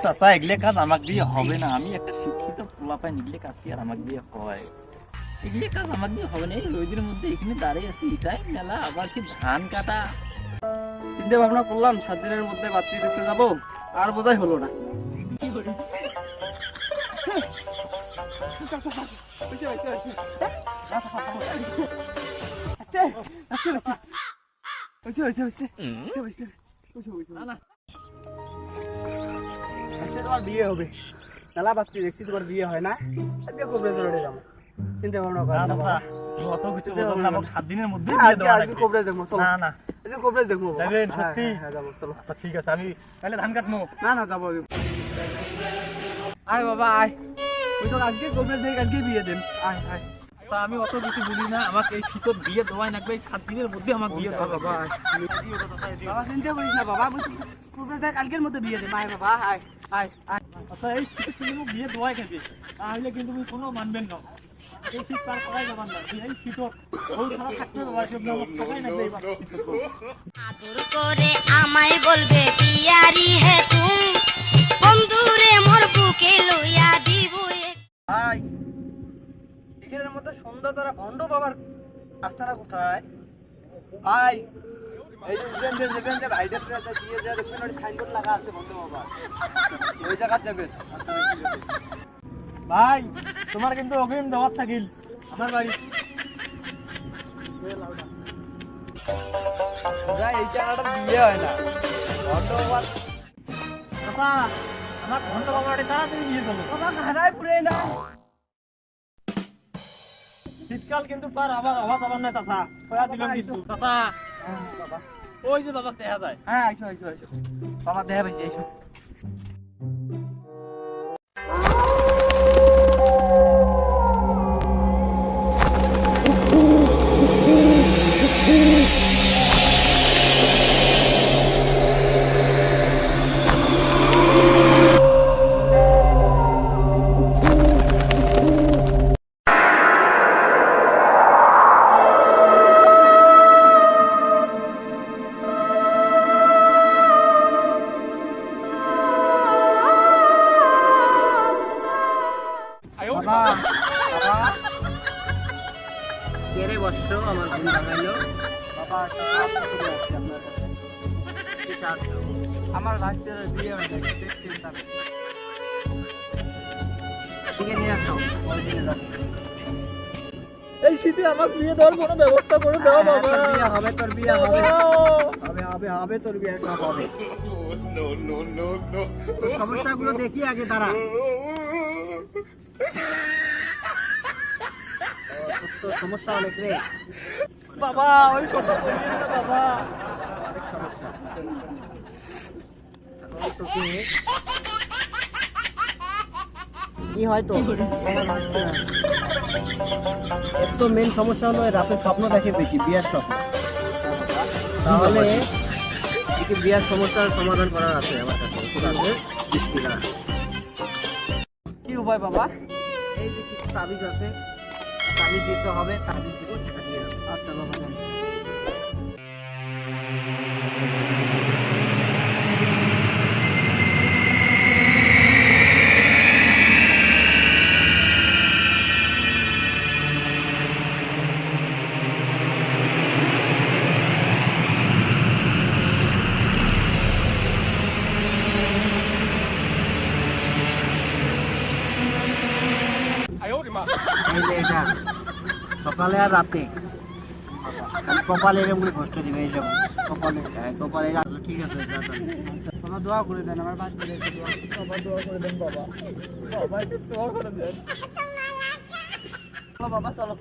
চাচা এগুলো কাজ আমাকে দিয়ে হবে না, আমি একটা শিক্ষিত পোলাপাই, এগুলো কাজ কি আর আমাকে দিয়ে হয়? এগুলো কাজ আমাকে দিয়ে হবে না। এই রোদের মধ্যে এখানে দাঁড়িয়ে আছি, এটাই মেলা, আবার কি ধান কাটা। চিন্তা ভাবনা করলাম 7 দিনের মধ্যে বাতি রেখে যাবো, আর বোঝাই হলো না। কি করি? তোমার বিয়ে হবে, মেলা বাতি দেখছি, তোমার বিয়ে হয় না, আজকে কোবরে জড়ে যাবো। চিন্তা ভাবনা করা অত কিছু বলবো না, আমাকে 7 দিনের মধ্যে আজকে কোবরে দেখবো, চলো। না না, আজকে কোবরে দেখবো। যাবেন সত্যি? হ্যাঁ যাবো, চলো। আচ্ছা ঠিক আছে, আমি তাহলে ধান কাটবো। না না যাবো। আয় বাবা আয়, ওই তো আজকে কোবরে দেখে আজকে বিয়ে দেন। আয় আয়। আচ্ছা আমি অত কিছু বুঝি না, আমাকে এই শীতত বিয়ে দেওয়াই লাগবে, 7 দিনের মধ্যে আমাকে বিয়ে দেওয়া বাবা বাবা। বাবা চিন্তা করিস না বাবা, কোবরে দেখ কালকের মধ্যে বিয়ে দেন। আয় বাবা আয় আয় আয়। আচ্ছা এই শীতের সময় বিয়ে দেওয়াই গেছে, তাহলে কিন্তু তুমি কোনো মানবেন না। এই শীত পার করাই যাবার না, এই শীতত ওই ছাড়া থাকতে বাবা, সবাই লাগবে এই শীতত। আদর করে আমায় বলবে পিয়ারি হে তুম, বন্ধুরে মোর বুকে লইয়া দিব। ভাই এখানের মধ্যে সন্ধ্যা তারা ভণ্ড বাবার আস্থানা কোথায়? ভাই এই যে যেখান যে ভাইদের দিয়ে যা দেখবেন ওই সাইনবোর্ড লাগা আছে ভণ্ড বাবা, ওই জায়গা যাবেন। ভাই তোমার কিন্তু অগ্রিম দেওয়ার থাকিল আমার বাড়ি। এই জায়গাটা বিয়ে হয় না, ভণ্ড বাবার বাবা আমার ঘন্ট বাবাটি তাড়াতাড়ি বিয়ে করলো। বাবা হারাই পুরে না। শীতকাল কিন্তু পার আবার আওয়াজ আবার না চাচা, কয়া দিলাম কিন্তু চাচা। বাবা ওই যে বাবাকে দেখা যায়। হ্যাঁ আইসো আইসো আইসো বাবা, দেখা পাইছি আইসো। বাবা বাবা কেরে বর্ষ আমার ঘুম ভাঙাইলো। বাবা একটা সাহায্য করে আসছি আপনার কাছে। কি সাহায্য? আমার ভাস্তের বিয়ে হয়ে গেছে, দেখতেন তাকে। ঠিক নিয়ে আসো, ওই দিনে যাবো। এই শীতে আমার বিয়ে দেওয়ার কোনো ব্যবস্থা করে দাও বাবা। তোর বিয়ে হবে, তোর বিয়ে হবে, হবে হবে হবে, তোর বিয়ে সব হবে। তোর সমস্যাগুলো দেখি আগে, দাঁড়া। তোর সমস্যা অনেক রে বাবা, ওই কথা বলিয়ে না বাবা, অনেক সমস্যা। এখন তোকে কি হয়তো এর তো মেন সমস্যা হলো রাতে স্বপ্ন দেখে বেশি, বিয়ের স্বপ্ন। তাহলে একে বিয়ের সমস্যার সমাধান করার আছে আমার কাছে, ওষুধ আছে, দিচ্ছি না। কি উপায় বাবা? এই যে কিছু তাবিজ আছে, তাবিজ দিতে হবে, তাবিজ দিব, সেটা দিয়ে দাও। আচ্ছা বাবা যান। এই যে এটা সকালে আর রাতে কপালে এরকম করে কষ্ট দিবে, এই যেমন কপালে, কপালে। ঠিক আছে বাবা, দোয়া করে দেন আমার বাস করে, বাবা দোয়া করে দেন বাবা, বাবা একটু দোয়া করে দেন। চলো বাবা চলো,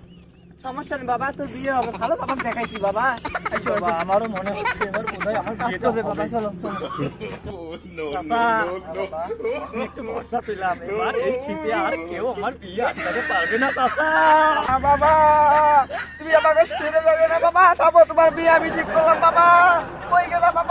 সমস্যা নেই বাবা, তোর বিয়ে হবে। ভালো বাবা দেখাইছি বাবা। বাবা আমারও মনে হচ্ছে এবার বোধহয় আমার বিয়েটা হবে বাবা, চলো চলো। চাচা, আমি একটু ভরসা পেলাম, এবার এই শীতে আর কেউ আমার বিয়ে আটকাতে পারবে না চাচা। বাবা তুমি আমাকে ছেড়ে যাবে না বাবা, তারপর তোমার বিয়ে আমি ঠিক করলাম বাবা। কই গেলাম বাবা?